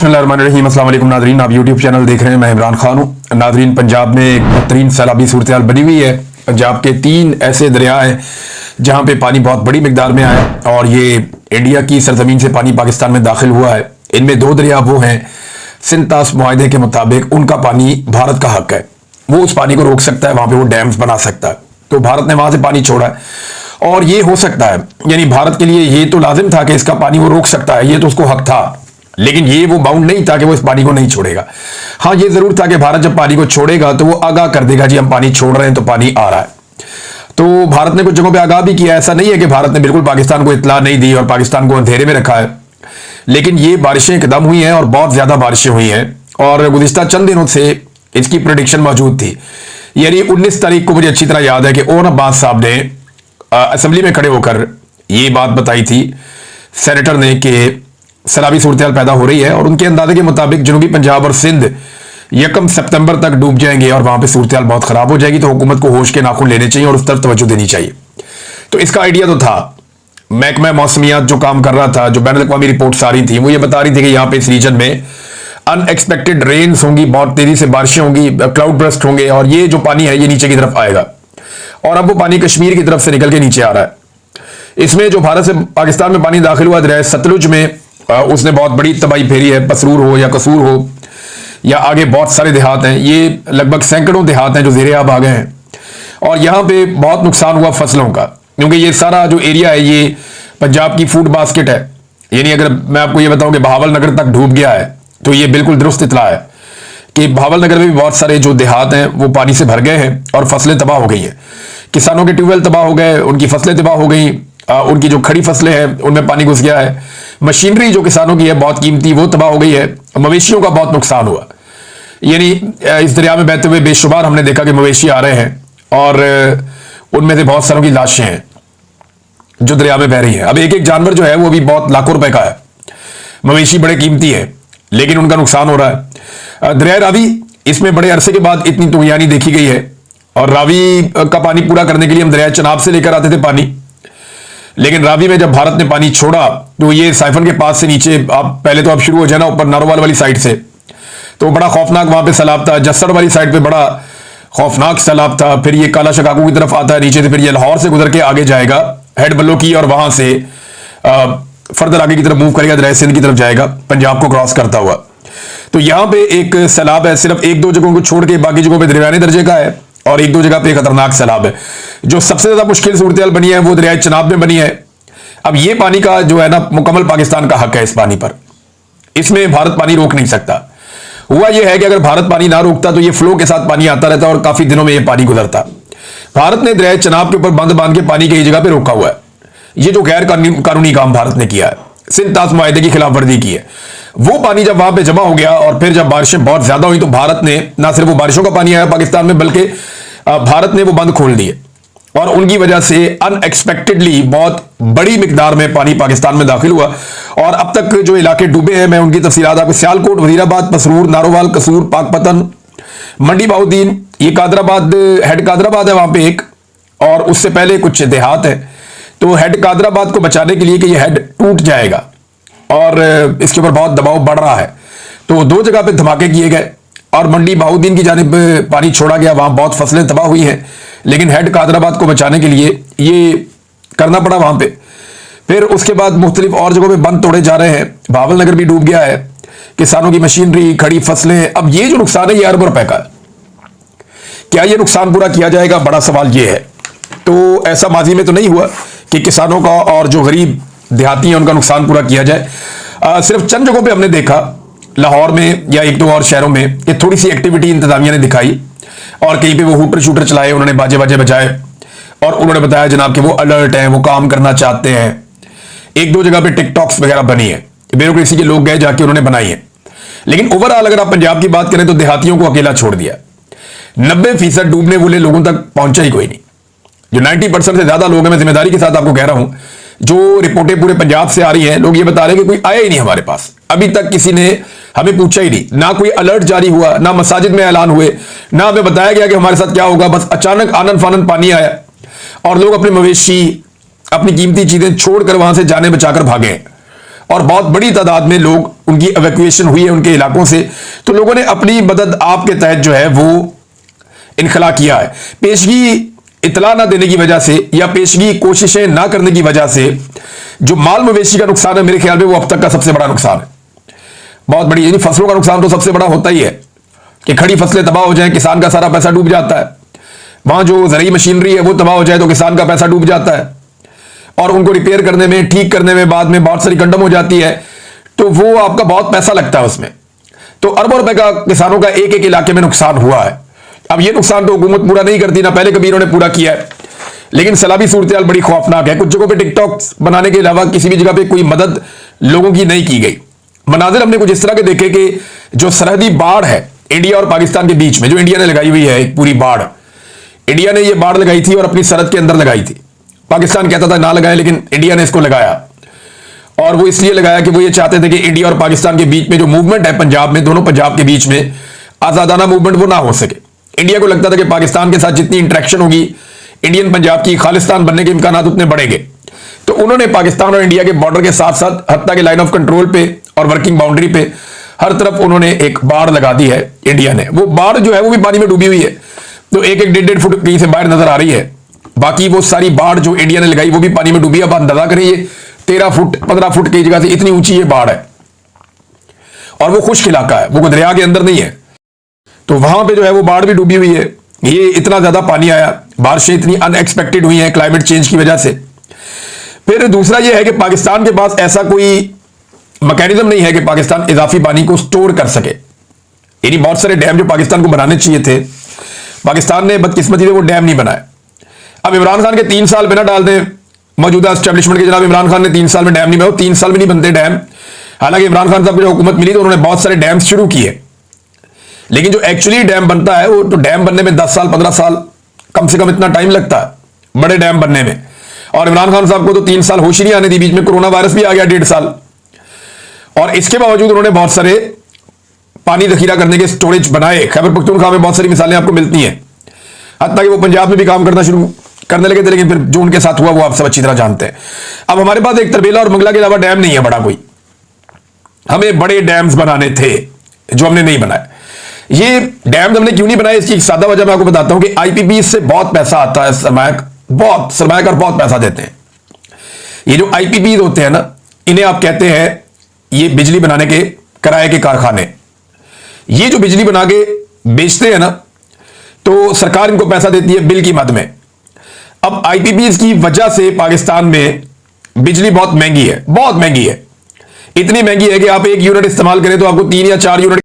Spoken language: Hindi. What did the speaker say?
बिस्मिल्लाहिर्रहमानिर्रहीम। अस्सलाम वालेकुम नादरीन, आप यूट्यूब चैनल देख रहे हैं। मैं इमरान खान हूँ। नादरीन, पंजाब में एक बेहतरीन सैलाबी सूरत हाल बनी हुई है। पंजाब के 3 ऐसे दरिया हैं जहाँ पे पानी बहुत बड़ी मिकदार में आया और ये इंडिया की सरजमीन से पानी पाकिस्तान में दाखिल हुआ है। इनमें 2 दरिया वो हैं, सिंध-तास मुआहदे के मुताबिक उनका पानी भारत का हक है, वो उस पानी को रोक सकता है, वहां पे वो डैम्स बना सकता है। तो भारत ने वहां से पानी छोड़ा है और ये हो सकता है, यानी भारत के लिए ये तो लाजिम था कि इसका पानी वो रोक सकता है, ये तो उसको हक था, लेकिन ये वो बाउंड नहीं था कि वो इस पानी को नहीं छोड़ेगा। हाँ, ये जरूर था कि भारत जब पानी को छोड़ेगा तो वो आगाह कर देगा, जी हम पानी छोड़ रहे हैं तो पानी आ रहा है। तो भारत ने कुछ जगहों पे आगाह भी किया। ऐसा नहीं है कि भारत ने बिल्कुल पाकिस्तान को इत्तला नहीं दी और पाकिस्तान को अंधेरे में रखा है, लेकिन ये बारिशें एकदम हुई हैं और बहुत ज्यादा बारिशें हुई हैं और गुज़िश्ता चंद दिनों से इसकी प्रेडिक्शन मौजूद थी। यानी 19 तारीख को मुझे अच्छी तरह याद है कि ओन अब्बास साहब ने असेंबली में खड़े होकर ये बात बताई थी, सेनेटर ने, कि सैलाबी सूरत हाल पैदा हो रही है और उनके अंदाजे के मुताबिक जनूबी पंजाब और सिंध 1 सितंबर तक डूब जाएंगे और वहां पे सूरत हाल बहुत खराब हो जाएगी। तो हुकूमत को होश के नाखून लेने चाहिए और उस तरफ तवज्जो देनी चाहिए। तो इसका आइडिया तो था। महकमा मौसमियात जो काम कर रहा था, जो बैनुल अक़वामी रिपोर्ट्स आ रही थी, वो ये बता रही थी कि यहाँ पे इस रीजन में अनएक्सपेक्टेड रेन्स होंगी, बहुत तेजी से बारिशें होंगी, क्लाउड बर्स्ट होंगे और ये जो पानी है ये नीचे की तरफ आएगा और अब वो पानी कश्मीर की तरफ से निकल के नीचे आ रहा है। इसमें जो भारत से पाकिस्तान में पानी दाखिल हुआ दरिया सतलुज में, उसने बहुत बड़ी तबाही फेरी है। पसरूर हो या कसूर हो या आगे बहुत सारे देहात हैं, ये लगभग सैकड़ों देहात हैं जो ज़ेरे आब आ गए हैं और यहाँ पे बहुत नुकसान हुआ फसलों का, क्योंकि ये सारा जो एरिया है ये पंजाब की फूड बास्केट है। यानी अगर मैं आपको ये बताऊं कि बहावल नगर तक डूब गया है तो ये बिल्कुल दुरुस्त इतला है कि बहावल नगर में भी बहुत सारे जो देहात हैं वो पानी से भर गए हैं और फसलें तबाह हो गई हैं। किसानों के ट्यूबवेल तबाह हो गए, उनकी फसलें तबाह हो गई, उनकी जो खड़ी फसलें हैं उनमें पानी घुस गया है। मशीनरी जो किसानों की है बहुत कीमती, वो तबाह हो गई है। मवेशियों का बहुत नुकसान हुआ। यानी इस दरिया में बहते हुए बेशुमार हमने देखा कि मवेशी आ रहे हैं और उनमें से बहुत सारों की लाशें हैं जो दरिया में बह रही हैं। अब एक एक जानवर जो है वो भी बहुत लाखों रुपए का है। मवेशी बड़े कीमती है लेकिन उनका नुकसान हो रहा है। दरिया रावी, इसमें बड़े अरसे के बाद इतनी तुगयानी देखी गई है और रावी का पानी पूरा करने के लिए हम दरिया चनाब से लेकर आते थे पानी, लेकिन रावी में जब भारत ने पानी छोड़ा तो ये साइफन के पास से नीचे, आप पहले तो आप शुरू हो जाना ऊपर नारोवाल वाली साइड से, तो बड़ा खौफनाक वहां पे सैलाब था। जस्सड़ वाली साइड पे बड़ा खौफनाक सैलाब था। फिर ये काला शकाकू की तरफ आता है नीचे से, फिर ये लाहौर से गुजर के आगे जाएगा हेड बल्लो की और वहां से फर्दर आगे की तरफ मूव करेगा, दरिया सिंध की तरफ जाएगा पंजाब को क्रॉस करता हुआ। तो यहाँ पे एक सैलाब है, सिर्फ 1-2 जगहों को छोड़ के बाकी जगहों पे दरमियाने दर्जे का है और 1-2 जगह पे खतरनाक सैलाब है। जो सबसे ज्यादा मुश्किल सूरत हाल बनी है वो दरिया चनाब में बनी है। अब ये पानी का जो है ना, मुकम्मल पाकिस्तान का हक है इस पानी पर, इसमें भारत पानी रोक नहीं सकता। हुआ यह है कि अगर भारत पानी ना रोकता तो ये फ्लो के साथ पानी आता रहता और काफी दिनों में ये पानी गुजरता। भारत ने दरिया चनाब के ऊपर बंद बांध के पानी कई जगह पे रोका हुआ है। ये जो गैर कानूनी काम भारत ने किया है, सिंध-तास मुआहदे की खिलाफ वर्जी की है, वो पानी जब वहां पे जमा हो गया और फिर जब बारिशें बहुत ज्यादा हुई तो भारत ने ना सिर्फ वो बारिशों का पानी आया पाकिस्तान में, बल्कि भारत ने वो बंद खोल दिए और उनकी वजह से अनएक्सपेक्टेडली बहुत बड़ी मिकदार में पानी पाकिस्तान में दाखिल हुआ और अब तक जो इलाके डूबे हैं मैं उनकी तफसीलात आपको, सियालकोट, वजीराबाद, पसरूर, नारोवाल, कसूर, पाकपतन, मंडी बहाउद्दीन, ये कादराबाद, हेड कादराबाद है वहां पे एक, और उससे पहले कुछ देहात है। तो हेड कादराबाद को बचाने के लिए कि ये हेड टूट जाएगा और इसके ऊपर बहुत दबाव बढ़ रहा है, तो 2 जगह पे धमाके किए गए और मंडी बहाउद्दीन की जानिब पानी छोड़ा गया, वहां बहुत फसलें तबाह हुई हैं, लेकिन हेड कादराबाद को बचाने के लिए ये करना पड़ा वहां पे। फिर उसके बाद मुख्तलिफ और जगहों पे बंद तोड़े जा रहे हैं। बहावल नगर भी डूब गया है, किसानों की मशीनरी, खड़ी फसलें। अब ये जो नुकसान है ये अरबों रुपए का है। क्या ये नुकसान पूरा किया जाएगा, बड़ा सवाल ये है। तो ऐसा माजी में तो नहीं हुआ कि किसानों का और जो गरीब देहाती हैं उनका नुकसान पूरा किया जाए। सिर्फ चंद जगहों पे हमने देखा, लाहौर में या 1-2 और शहरों में, कि थोड़ी सी एक्टिविटी इंतजामिया ने दिखाई और कहीं पे वो हूटर शूटर चलाए, उन्होंने बाजे बाजे बजाए और उन्होंने बताया जनाब कि वो अलर्ट हैं, वो काम करना चाहते हैं। 1-2 जगह पे टिकटॉक्स वगैरह बनी है, ब्यूरोक्रेसी के लोग गए जाके उन्होंने बनाई है, लेकिन ओवरऑल अगर आप पंजाब की बात करें तो देहातियों को अकेला छोड़ दिया। 90% डूबने वाले लोगों तक पहुंचा ही कोई नहीं। जो 90% से ज्यादा लोग हैं, मैं जिम्मेदारी के साथ आपको कह रहा हूं, जो रिपोर्टें पूरे पंजाब से आ रही हैं, लोग ये बता रहे हैं कि कोई आया ही नहीं हमारे पास, अभी तक किसी ने हमें पूछा ही नहीं, ना कोई अलर्ट जारी हुआ, ना मसाजिद में ऐलान हुए, ना हमें बताया गया कि हमारे साथ क्या होगा। बस अचानक आनन फानन पानी आया और लोग अपने मवेशी, अपनी कीमती चीजें छोड़कर वहां से जाने बचाकर भागे और बहुत बड़ी तादाद में लोग, उनकी इवैक्यूएशन हुई है उनके इलाकों से। तो लोगों ने अपनी मदद आपके तहत जो है वो इनखला किया है। पेशगी इतला ना देने की वजह से या पेशगी कोशिशें ना करने की वजह से जो माल मवेशी का नुकसान है, मेरे ख्याल में वो अब तक का सबसे बड़ा नुकसान है। बहुत बड़ी, यानी फसलों का नुकसान तो सबसे बड़ा होता ही है कि खड़ी फसलें तबाह हो जाए, किसान का सारा पैसा डूब जाता है। वहां जो ज़रूरी मशीनरी है वो तबाह हो जाए तो किसान का पैसा डूब जाता है, और उनको रिपेयर करने में, ठीक करने में बाद में बहुत सारी कंडम हो जाती है, तो वो आपका बहुत पैसा लगता है उसमें। तो अरबों रुपए का किसानों का एक एक इलाके में नुकसान हुआ है। अब ये नुकसान तो हुकूमत पूरा नहीं करती, ना पहले कभी इन्होंने पूरा किया है, लेकिन सैलाबी सूरत बड़ी खौफनाक है। कुछ जगहों पे टिकटॉक बनाने के अलावा किसी भी जगह पे कोई मदद लोगों की नहीं की गई। मनाजिर हमने कुछ इस तरह के देखे कि जो सरहदी बाढ़ है इंडिया और पाकिस्तान के बीच में, जो इंडिया ने लगाई हुई है एक पूरी बाढ़, इंडिया ने ये बाढ़ लगाई थी और अपनी सरहद के अंदर लगाई थी। पाकिस्तान कहता था ना लगाए, लेकिन इंडिया ने इसको लगाया, और वो इसलिए लगाया कि वो ये चाहते थे कि इंडिया और पाकिस्तान के बीच में जो मूवमेंट है पंजाब में, दोनों पंजाब के बीच में आजादाना मूवमेंट वो ना हो सके। इंडिया को लगता था कि पाकिस्तान के साथ जितनी इंटरेक्शन होगी इंडियन पंजाब की, खालिस्तान बनने के इम्कान उतने बढ़ेंगे। तो उन्होंने पाकिस्तान और इंडिया के बॉर्डर के साथ साथ हत्ता के लाइन ऑफ कंट्रोल पे और वर्किंग बाउंड्री पे हर तरफ उन्होंने एक बाढ़ लगा दी है इंडिया ने। वो बाढ़ जो है वो भी पानी में डूबी हुई है, तो एक एक 1.5 फुट कहीं से बाहर नजर आ रही है। बाकी वो सारी बाढ़ जो इंडिया ने लगाई वो भी पानी में डूबी है। अब अंदाजा करिए 13 फुट 15 फुट की जगह से इतनी ऊंची ये बाढ़ है, और वो खुश्क इलाका है, वो दरिया के अंदर नहीं है। तो वहां पे जो है वो बाढ़ भी डूबी हुई है। ये इतना ज्यादा पानी आया, बारिशें इतनी अनएक्सपेक्टेड हुई हैं क्लाइमेट चेंज की वजह से। फिर दूसरा ये है कि पाकिस्तान के पास ऐसा कोई मैकेनिज्म नहीं है कि पाकिस्तान इजाफी पानी को स्टोर कर सके। यानी बहुत सारे डैम जो पाकिस्तान को बनाने चाहिए थे, पाकिस्तान ने बदकिस्मती से वो डैम नहीं बनाए। अब इमरान खान के 3 साल बिना डाल दें, मौजूदा एस्टेब्लिशमेंट के जनाब इमरान खान ने 3 साल में डैम नहीं बनाए, 3 साल में नहीं बनते डैम। हालांकि इमरान खान साहब को जो हुकूमत मिली तो उन्होंने बहुत सारे डैम शुरू किए, लेकिन जो एक्चुअली डैम बनता है वो तो डैम बनने में 10 साल 15 साल कम से कम इतना टाइम लगता है बड़े डैम बनने में। और इमरान खान साहब को तो 3 साल होश ही नहीं आने दी, बीच में कोरोना वायरस भी आ गया 1.5 साल, और इसके बावजूद उन्होंने बहुत सारे पानी जखीरा करने के स्टोरेज बनाए। खैबर पख्तूनख्वा में बहुत सारी मिसालें आपको मिलती हैं, हत्ता कि वो पंजाब में भी काम करना शुरू करने लगे थे, लेकिन फिर जो उनके साथ हुआ वो आप सब अच्छी तरह जानते हैं। अब हमारे पास एक तरबेला और मंगला के अलावा डैम नहीं है बड़ा कोई, हमें बड़े डैम्स बनाने थे जो हमने नहीं बनाए। ये डैम हमने क्यों नहीं बनाए, इसकी एक सादा वजह मैं आपको बताता हूं कि आईपीपी से बहुत पैसा आता है, सरमायाकार बहुत पैसा देते हैं। ये जो आईपीपी होते हैं ना, इन्हें आप कहते हैं ये बिजली बनाने के किराए के कारखाने। ये जो बिजली बना के बेचते हैं ना, तो सरकार इनको पैसा देती है बिल की मद में। अब आईपीपी की वजह से पाकिस्तान में बिजली बहुत महंगी है, बहुत महंगी है। इतनी महंगी है कि आप 1 यूनिट इस्तेमाल करें तो आपको 3 या 4 यूनिट